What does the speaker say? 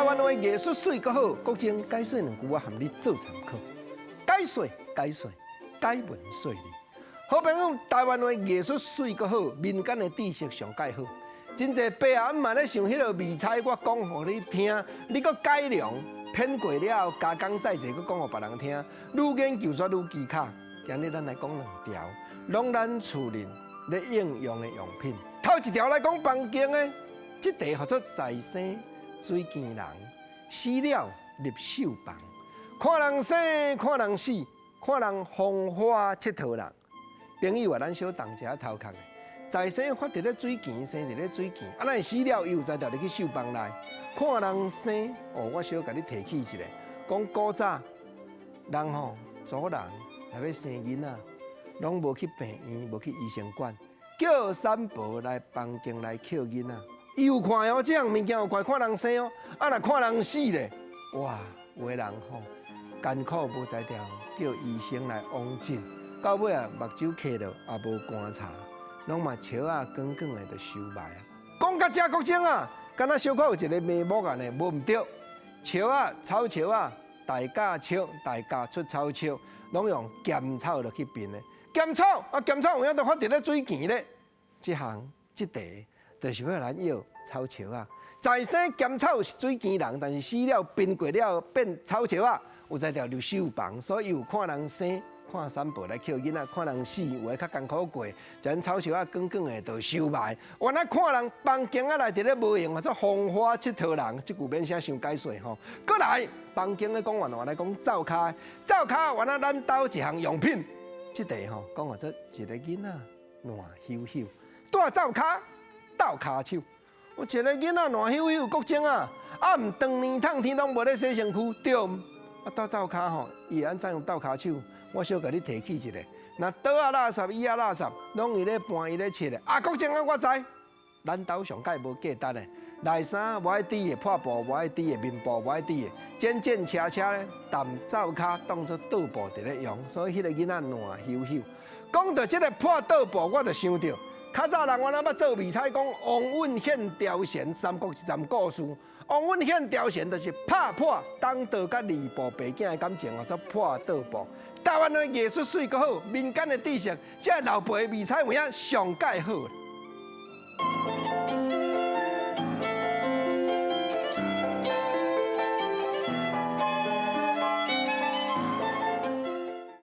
湾话艺术水阁好，国情解说两句我含你做参考。解说，解文说理。好朋友，台湾话艺术水阁好，民间的知识上介好。真侪爸阿姆嘛咧想迄个味菜，我讲互你听，你搁改良，骗过了后加工再做，搁讲互别人听。愈研究煞愈技巧。今日咱来讲两条，拢咱厝内咧应用的用品。头一条来讲房间的，即题叫做再生水见人，死了入手房。看人生，看人死，看人风花佚佗人。朋友啊，咱小动一下头壳的。再生发伫咧水墘，生伫咧水墘，啊，咱死了又再调入去手房内。看人生，哦，我小甲你提起一个，讲古早人吼，祖人若要生囡仔，拢无去病院，无去医生馆，叫产婆来房间来捡囡仔。伊有看哦，这样物件有看，看人生哦，啊，若看人死咧，哇，有的人吼艰苦无才调，叫医生来往诊，到尾啊目睭磕落，也无观察。拢嘛笑啊，光光的就收卖啊。讲到正国情啊，敢若小可有一个眉目啊呢，无毋对。笑啊，草笑啊，大家笑，大家出草笑，拢用咸草落去变的。咸草啊，咸草有影都发伫咧水墘咧。这项这题，就是要咱要草笑啊。再生咸草是水墘人，但是死了变过了变草笑啊，有才调入手房，所以有看人生。看产婆来捡囡仔，看人死，有诶较艰苦过，将草树啊光光诶就收埋。原来看人房间啊内底咧无用，或者风花佚佗人，即句免啥伤解说吼。过来房间咧讲完话来讲灶骹，灶骹原来咱兜一项用品，即题吼讲或者一个囡仔烂咻咻，带灶骹斗骹手。有一个囡仔烂咻咻，国情啊，啊毋长年烫天拢无咧洗身躯，对。啊倒灶骹吼，伊会安怎用斗骹手？我小甲你提起一个，那刀啊垃圾、椅啊垃圾，拢伊咧搬伊咧切的。啊，国情啊，我知，咱兜上届无价值的，内衫无爱滴的，破布无爱滴的，面部无爱滴的，渐渐车咧，淡灶骹当作倒布伫咧用，所以迄个囡仔烂咻咻。讲到即个破倒布，我就想到，较早人我那捌做味菜，讲王允献貂蝉，三国一站故事。王允献貂蝉就是拍破东道甲吕布爸囝的感情，或者破倒布。台湾的艺术水阁好，民间的知识，这老爸的味菜有影上介好。